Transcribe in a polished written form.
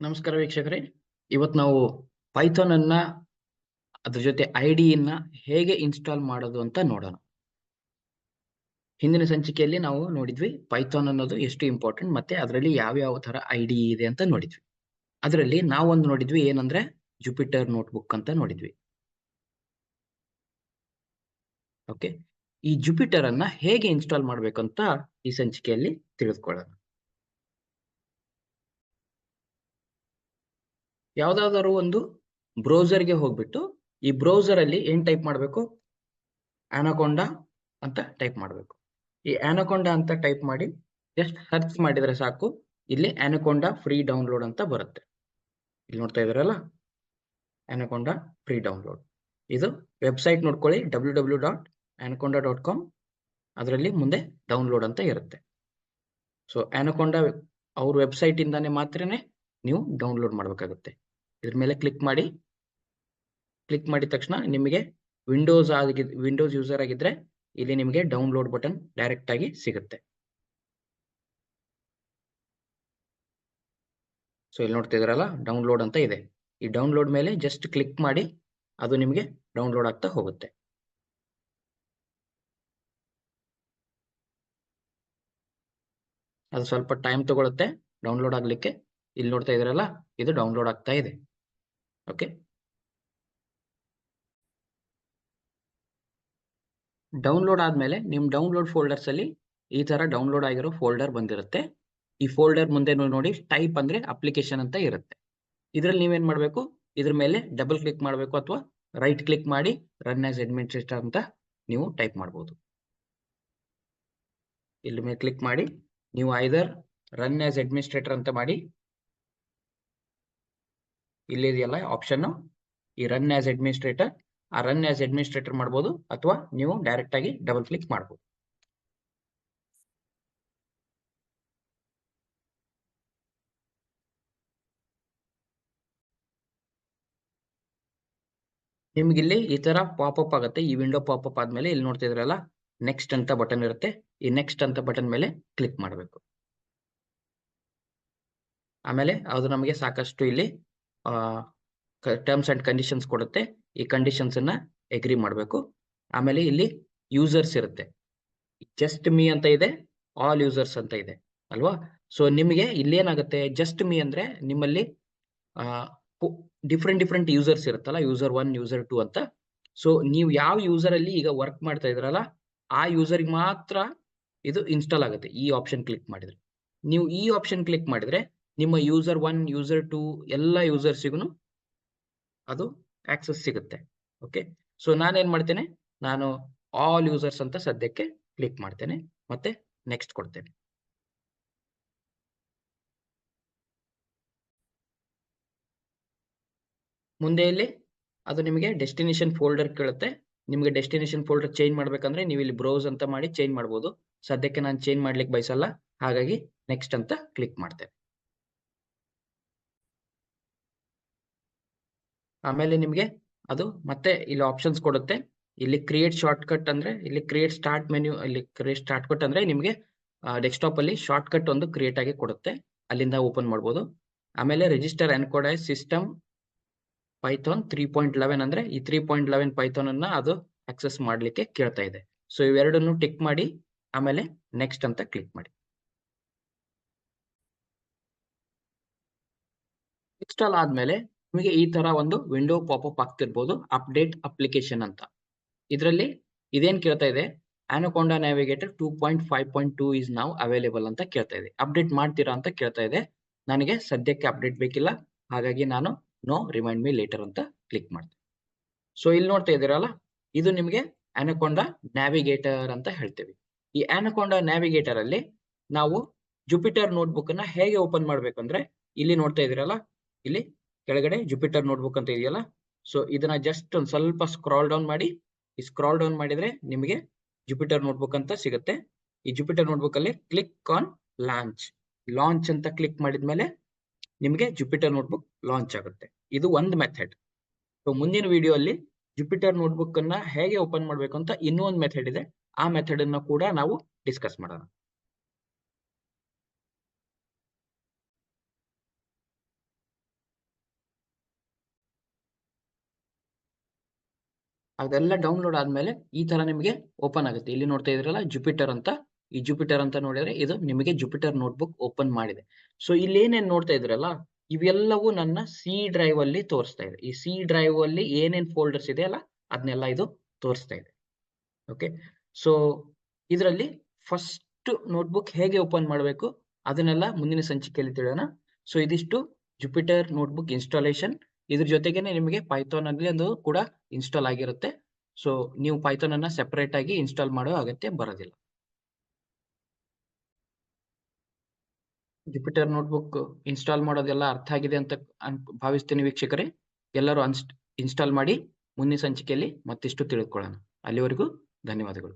ನಮಸ್ಕಾರ ವೀಕ್ಷಕರೇ. ಇವತ್ತು ನಾವು ಪೈಥಾನ್ ಅನ್ನ ಅದ್ರ ಜೊತೆ ಐಡಿಯನ್ನ ಹೇಗೆ ಇನ್ಸ್ಟಾಲ್ ಮಾಡೋದು ಅಂತ ನೋಡೋಣ. ಹಿಂದಿನ ಸಂಚಿಕೆಯಲ್ಲಿ ನಾವು ನೋಡಿದ್ವಿ ಪೈಥಾನ್ ಅನ್ನೋದು ಎಷ್ಟು ಇಂಪಾರ್ಟೆಂಟ್ ಮತ್ತೆ ಅದರಲ್ಲಿ ಯಾವ ತರ ಐಡಿ ಇದೆ ಅಂತ ನೋಡಿದ್ವಿ. ಅದರಲ್ಲಿ ನಾವೊಂದು ನೋಡಿದ್ವಿ ಏನಂದ್ರೆ ಜುಪಿಟರ್ ನೋಟ್ಬುಕ್ ಅಂತ ನೋಡಿದ್ವಿ. ಓಕೆ, ಈ ಜುಪಿಟರ್ ಅನ್ನ ಹೇಗೆ ಇನ್ಸ್ಟಾಲ್ ಮಾಡ್ಬೇಕಂತ ಈ ಸಂಚಿಕೆಯಲ್ಲಿ ತಿಳಿದುಕೊಳ್ಳೋಣ. ಯಾವ್ದಾದ್ರು ಒಂದು ಬ್ರೌಸರ್ಗೆ ಹೋಗ್ಬಿಟ್ಟು ಈ ಬ್ರೌಸರ್ ಅಲ್ಲಿ ಏನ್ ಟೈಪ್ ಮಾಡಬೇಕು, ಅನಕೊಂಡಾ ಅಂತ ಟೈಪ್ ಮಾಡಬೇಕು. ಈ ಅನಕೊಂಡಾ ಅಂತ ಟೈಪ್ ಮಾಡಿ ಜಸ್ಟ್ ಸರ್ಚ್ ಮಾಡಿದ್ರೆ ಸಾಕು, ಇಲ್ಲಿ ಅನಕೊಂಡಾ ಫ್ರೀ ಡೌನ್ಲೋಡ್ ಅಂತ ಬರುತ್ತೆ. ಇಲ್ಲಿ ನೋಡ್ತಾ ಇದ್ರಲ್ಲ, ಅನಕೊಂಡಾ ಫ್ರೀ ಡೌನ್ಲೋಡ್. ಇದು ವೆಬ್ಸೈಟ್ ನೋಡ್ಕೊಳ್ಳಿ, www.anaconda.com. ಅದರಲ್ಲಿ ಮುಂದೆ ಡೌನ್ಲೋಡ್ ಅಂತ ಇರುತ್ತೆ. ಸೊ ಅನಕೊಂಡಾ ಅವ್ರ ವೆಬ್ಸೈಟ್ ಇಂದಾನೆ ಮಾತ್ರನೇ ನೀವು ಡೌನ್ಲೋಡ್ ಮಾಡಬೇಕಾಗುತ್ತೆ. ಇದ್ರ ಮೇಲೆ ಕ್ಲಿಕ್ ಮಾಡಿ. ಕ್ಲಿಕ್ ಮಾಡಿದ ತಕ್ಷಣ ನಿಮಗೆ ವಿಂಡೋಸ್ ಯೂಸರ್ ಆಗಿದ್ರೆ ಇಲ್ಲಿ ನಿಮಗೆ ಡೌನ್ಲೋಡ್ ಬಟನ್ ಡೈರೆಕ್ಟ್ ಆಗಿ ಸಿಗುತ್ತೆ. ಸೊ ಇಲ್ಲಿ ನೋಡ್ತಾ ಇದ್ರಲ್ಲ, ಡೌನ್ಲೋಡ್ ಅಂತ ಇದೆ. ಈ ಡೌನ್ಲೋಡ್ ಮೇಲೆ ಜಸ್ಟ್ ಕ್ಲಿಕ್ ಮಾಡಿ, ಅದು ನಿಮಗೆ ಡೌನ್ಲೋಡ್ ಆಗ್ತಾ ಹೋಗುತ್ತೆ. ಅದು ಸ್ವಲ್ಪ ಟೈಮ್ ತಗೊಳುತ್ತೆ ಡೌನ್ಲೋಡ್ ಆಗ್ಲಿಕ್ಕೆ. ಇಲ್ಲಿ ನೋಡ್ತಾ ಇದ್ರಲ್ಲ, ಇದು ಡೌನ್ಲೋಡ್ ಆಗ್ತಾ ಇದೆ. ಓಕೆ, ಡೌನ್ಲೋಡ್ ಆದ್ಮೇಲೆ ನಿಮ್ ಡೌನ್ಲೋಡ್ ಫೋಲ್ಡರ್ಸ್ ಅಲ್ಲಿ ಈ ತರ ಡೌನ್ಲೋಡ್ ಆಗಿರೋ ಫೋಲ್ಡರ್ ಬಂದಿರುತ್ತೆ. ಈ ಫೋಲ್ಡರ್ ಮುಂದೆ ನೋಡಿ ಟೈಪ್ ಅಂದ್ರೆ ಅಪ್ಲಿಕೇಶನ್ ಅಂತ ಇರುತ್ತೆ. ಇದ್ರಲ್ಲಿ ನೀವೇನ್ ಮಾಡ್ಬೇಕು, ಇದ್ರ ಮೇಲೆ ಡಬಲ್ ಕ್ಲಿಕ್ ಮಾಡಬೇಕು ಅಥವಾ ರೈಟ್ ಕ್ಲಿಕ್ ಮಾಡಿ ರನ್ ಆಸ್ ಅಡ್ಮಿನಿಸ್ಟ್ರೇಟರ್ ಅಂತ ನೀವು ಟೈಪ್ ಮಾಡಬಹುದು. ಇಲ್ಲಿ ಮೇಲೆ ಕ್ಲಿಕ್ ಮಾಡಿ ನೀವು ಐದರ್ ರನ್ ಆಸ್ ಅಡ್ಮಿನಿಸ್ಟ್ರೇಟರ್ ಅಂತ ಮಾಡಿ, ಇಲ್ಲಿ ಇದೆಯಲ್ಲ ಆಪ್ಷನ್, ಈ ರನ್ ಆಸ್ ಅಡ್ಮಿನಿಸ್ಟ್ರೇಟರ್, ಆ ರನ್ ಆಸ್ ಅಡ್ಮಿನಿಸ್ಟ್ರೇಟರ್ ಮಾಡಬಹುದು ಅಥವಾ ನೀವು ಡೈರೆಕ್ಟ್ ಆಗಿ ಡಬಲ್ ಕ್ಲಿಕ್ ಮಾಡಬಹುದು. ನಿಮ್ಗೆ ಇಲ್ಲಿ ಈ ತರ ಪಾಪಪ್ ಆಗುತ್ತೆ. ಈ ವಿಂಡೋ ಪಾಪಪ್ ಆದ್ಮೇಲೆ ಇಲ್ಲಿ ನೋಡ್ತಾ ಇದ್ರಲ್ಲ, ನೆಕ್ಸ್ಟ್ ಅಂತ ಬಟನ್ ಇರುತ್ತೆ. ಈ ನೆಕ್ಸ್ಟ್ ಅಂತ ಬಟನ್ ಮೇಲೆ ಕ್ಲಿಕ್ ಮಾಡಬೇಕು. ಆಮೇಲೆ ಅದು ನಮಗೆ ಸಾಕಷ್ಟು ಇಲ್ಲಿ ಟರ್ಮ್ಸ್ ಅಂಡ್ ಕಂಡೀಷನ್ಸ್ ಕೊಡುತ್ತೆ. ಈ ಕಂಡೀಷನ್ಸ್ ಅನ್ನ ಎಗ್ರಿ ಮಾಡಬೇಕು. ಆಮೇಲೆ ಇಲ್ಲಿ ಯೂಸರ್ಸ್ ಇರುತ್ತೆ, ಜಸ್ಟ್ ಮೀ ಅಂತ ಇದೆ, ಆಲ್ ಯೂಸರ್ಸ್ ಅಂತ ಇದೆ ಅಲ್ವಾ. ಸೊ ನಿಮಗೆ ಇಲ್ಲೇನಾಗುತ್ತೆ, ಜಸ್ಟ್ ಮೀ ಅಂದ್ರೆ ನಿಮ್ಮಲ್ಲಿ ಡಿಫ್ರೆಂಟ್ ಯೂಸರ್ಸ್ ಇರುತ್ತಲ್ಲ, ಯೂಸರ್ 1 ಯೂಸರ್ 2 ಅಂತ. ಸೊ ನೀವು ಯಾವ ಯೂಸರ್ ಅಲ್ಲಿ ಈಗ ವರ್ಕ್ ಮಾಡ್ತಾ ಇದ್ರಲ್ಲ, ಆ ಯೂಸರ್ ಮಾತ್ರ ಇದು ಇನ್ಸ್ಟಾಲ್ ಆಗುತ್ತೆ ಈ ಆಪ್ಷನ್ ಕ್ಲಿಕ್ ಮಾಡಿದ್ರೆ. ನೀವು ಈ ಆಪ್ಷನ್ ಕ್ಲಿಕ್ ಮಾಡಿದ್ರೆ ನಿಮ್ಮ ಯೂಸರ್ 1 ಯೂಸರ್ 2 ಎಲ್ಲ ಯೂಸರ್ಸಿಗೂ ಅದು ಆಕ್ಸೆಸ್ ಸಿಗುತ್ತೆ. ಓಕೆ, ಸೊ ನಾನೇನ್ ಮಾಡ್ತೇನೆ, ನಾನು ಆಲ್ ಯೂಸರ್ಸ್ ಅಂತ ಸದ್ಯಕ್ಕೆ ಕ್ಲಿಕ್ ಮಾಡ್ತೇನೆ, ಮತ್ತೆ ನೆಕ್ಸ್ಟ್ ಕೊಡ್ತೇನೆ. ಮುಂದೆ ಇಲ್ಲಿ ಅದು ನಿಮಗೆ ಡೆಸ್ಟಿನೇಷನ್ ಫೋಲ್ಡರ್ ಕೇಳುತ್ತೆ. ನಿಮಗೆ ಡೆಸ್ಟಿನೇಷನ್ ಫೋಲ್ಡರ್ ಚೇಂಜ್ ಮಾಡ್ಬೇಕಂದ್ರೆ ನೀವು ಇಲ್ಲಿ ಬ್ರೌಸ್ ಅಂತ ಮಾಡಿ ಚೇಂಜ್ ಮಾಡಬಹುದು. ಸದ್ಯಕ್ಕೆ ನಾನು ಚೇಂಜ್ ಮಾಡ್ಲಿಕ್ಕೆ ಬಯಸಲ್ಲ, ಹಾಗಾಗಿ ನೆಕ್ಸ್ಟ್ ಅಂತ ಕ್ಲಿಕ್ ಮಾಡ್ತೇನೆ. ಆಮೇಲೆ ನಿಮಗೆ ಅದು ಮತ್ತೆ ಇಲ್ಲಿ ಆಪ್ಷನ್ಸ್ ಕೊಡುತ್ತೆ. ಇಲ್ಲಿ ಕ್ರಿಯೇಟ್ ಶಾರ್ಟ್ ಕಟ್ ಅಂದ್ರೆ ಇಲ್ಲಿ ಕ್ರಿಯೇಟ್ ಸ್ಟಾರ್ಟ್ ಮೆನ್ಯೂ, ಇಲ್ಲಿ ಕ್ರಿಯೇಟ್ ಸ್ಟಾರ್ಟ್ ಕಟ್ ಅಂದ್ರೆ ನಿಮಗೆ ಡೆಸ್ಕ್ಟಾಪ್ ಅಲ್ಲಿ ಶಾರ್ಟ್ ಕಟ್ ಒಂದು ಕ್ರಿಯೇಟ್ ಆಗಿ ಕೊಡುತ್ತೆ, ಅಲ್ಲಿಂದ ಓಪನ್ ಮಾಡಬಹುದು. ಆಮೇಲೆ ರಿಜಿಸ್ಟರ್ ಎನ್ಕೋಡ್ ಸಿಸ್ಟಮ್ ಪೈಥಾನ್ 3.11 ಅಂದ್ರೆ ಈ 3.11 ಪೈಥಾನ್ ಅನ್ನ ಅದು ಆಕ್ಸೆಸ್ ಮಾಡ್ಲಿಕ್ಕೆ ಕೇಳ್ತಾ ಇದೆ. ಸೊ ಇವೆರಡನ್ನು ಟಿಕ್ ಮಾಡಿ ಆಮೇಲೆ ನೆಕ್ಸ್ಟ್ ಅಂತ ಕ್ಲಿಕ್ ಮಾಡಿ. ಇನ್ಸ್ಟಾಲ್ ಆದ್ಮೇಲೆ ನಿಮಗೆ ಈ ತರ ಒಂದು ವಿಂಡೋ ಪಾಪಪ್ ಆಗ್ತಿರ್ಬೋದು, ಅಪ್ಡೇಟ್ ಅಪ್ಲಿಕೇಶನ್ ಅಂತ. ಇದರಲ್ಲಿ ಇದೇನ್ ಕೇಳ್ತಾ ಇದೆ, anaconda navigator 2.5.2 is now available ಅಂತ ಕೇಳ್ತಾ ಇದೆ. ಅಪ್ಡೇಟ್ ಮಾಡ್ತೀರಾ ಅಂತ ಕೇಳ್ತಾ ಇದೆ. ನನಗೆ ಸದ್ಯಕ್ಕೆ ಅಪ್ಡೇಟ್ ಬೇಕಿಲ್ಲ, ಹಾಗಾಗಿ ನಾನು ನೋ ರಿಮೈಂಡ್ ಮೀ ಲೇಟರ್ ಅಂತ ಕ್ಲಿಕ್ ಮಾಡ್ತೀನಿ. ಸೊ ಇಲ್ಲಿ ನೋಡ್ತಾ ಇದ್ದೀರಲ್ಲ, ಇದು ನಿಮಗೆ ಅನಕೊಂಡಾ ನ್ಯಾವಿಗೇಟರ್ ಅಂತ ಹೇಳ್ತೇವೆ. ಈ ಅನಕೊಂಡಾ ನ್ಯಾವಿಗೇಟರ್ ಅಲ್ಲಿ ನಾವು ಜುಪಿಟರ್ ನೋಟ್ಬುಕ್ ಅನ್ನ ಹೇಗೆ ಓಪನ್ ಮಾಡ್ಬೇಕಂದ್ರೆ, ಇಲ್ಲಿ ನೋಡ್ತಾ ಇದ್ದೀರಲ್ಲ, ಇಲ್ಲಿ ಕೆಳಗಡೆ ಜುಪಿಟರ್ ನೋಟ್ಬುಕ್ ಅಂತ ಇದೆಯಲ್ಲ, ಸೊ ಇದನ್ನ ಜಸ್ಟ್ ಒಂದ್ ಸ್ವಲ್ಪ ಸ್ಕ್ರಾಲ್ ಡೌನ್ ಮಾಡಿ. ಈ ಸ್ಕ್ರಾಲ್ ಡೌನ್ ಮಾಡಿದ್ರೆ ನಿಮಗೆ ಜುಪಿಟರ್ ನೋಟ್ಬುಕ್ ಅಂತ ಸಿಗುತ್ತೆ. ಈ ಜುಪಿಟರ್ ನೋಟ್ಬುಕ್ ಅಲ್ಲಿ ಕ್ಲಿಕ್ ಆನ್ ಲಾಂಚ್ ಅಂತ ಕ್ಲಿಕ್ ಮಾಡಿದ್ಮೇಲೆ ನಿಮಗೆ ಜುಪಿಟರ್ ನೋಟ್ಬುಕ್ ಲಾಂಚ್ ಆಗುತ್ತೆ. ಇದು ಒಂದು ಮೆಥಡ್. ಸೊ ಮುಂದಿನ ವಿಡಿಯೋ ಅಲ್ಲಿ ಜುಪಿಟರ್ ನೋಟ್ಬುಕ್ ಅನ್ನ ಹೇಗೆ ಓಪನ್ ಮಾಡ್ಬೇಕು ಅಂತ ಇನ್ನೊಂದು ಮೆಥಡ್ ಇದೆ, ಆ ಮೆಥಡ್ ಅನ್ನ ಕೂಡ ನಾವು ಡಿಸ್ಕಸ್ ಮಾಡೋಣ. ಅದೆಲ್ಲ ಡೌನ್ಲೋಡ್ ಆದ್ಮೇಲೆ ಈ ತರ ನಿಮಗೆ ಓಪನ್ ಆಗುತ್ತೆ. ಇಲ್ಲಿ ನೋಡ್ತಾ ಇದ್ರಲ್ಲ ಜುಪಿಟರ್ ಅಂತ, ಈ ಜುಪಿಟರ್ ಅಂತ ನೋಡಿದ್ರೆ ಇದು ನಿಮಗೆ ಜುಪಿಟರ್ ನೋಟ್ಬುಕ್ ಓಪನ್ ಮಾಡಿದೆ. ಸೊ ಇಲ್ಲಿ ಏನೇನ್ ನೋಡ್ತಾ ಇದ್ರಲ್ಲ ಇವೆಲ್ಲವೂ ನನ್ನ ಸಿ ಡ್ರೈವ್ ಅಲ್ಲಿ ತೋರಿಸ್ತಾ ಇದೆ. ಈ ಸಿ ಡ್ರೈವ್ ಅಲ್ಲಿ ಏನೇನ್ ಫೋಲ್ಡರ್ಸ್ ಇದೆ ಅಲ್ಲ ಅದನ್ನೆಲ್ಲ ಇದು ತೋರಿಸ್ತಾ ಇದೆ. ಓಕೆ, ಸೊ ಇದರಲ್ಲಿ ಫಸ್ಟ್ ನೋಟ್ಬುಕ್ ಹೇಗೆ ಓಪನ್ ಮಾಡಬೇಕು ಅದನ್ನೆಲ್ಲ ಮುಂದಿನ ಸಂಚಿಕೆಯಲ್ಲಿ ತಿಳಿಯೋಣ. ಸೊ ಇದಿಷ್ಟು ಜುಪಿಟರ್ ನೋಟ್ಬುಕ್ ಇನ್ಸ್ಟಾಲೇಷನ್. ಇದ್ರ ಜೊತೆಗೇನೆ ನಿಮಗೆ ಪೈಥಾನ್ ಅಲ್ಲಿ ಒಂದು ಕೂಡ ಇನ್ಸ್ಟಾಲ್ ಆಗಿರುತ್ತೆ. ಸೊ ನೀವು ಪೈಥಾನ್ ಅನ್ನ ಸೆಪರೇಟ್ ಆಗಿ ಇನ್ಸ್ಟಾಲ್ ಮಾಡೋ ಅಗತ್ಯ ಬರೋದಿಲ್ಲ. ಜುಪಿಟರ್ ನೋಟ್ಬುಕ್ ಇನ್ಸ್ಟಾಲ್ ಮಾಡೋದೆಲ್ಲ ಅರ್ಥ ಆಗಿದೆ ಅಂತ ಭಾವಿಸ್ತೀನಿ ವೀಕ್ಷಕರೇ. ಎಲ್ಲರೂ ಇನ್ಸ್ಟಾಲ್ ಮಾಡಿ ಮುಂದಿನ ಸಂಚಿಕೆಯಲ್ಲಿ ಮತ್ತಿಷ್ಟು ತಿಳಿದುಕೊಳ್ಳೋಣ. ಅಲ್ಲಿವರೆಗೂ ಧನ್ಯವಾದಗಳು.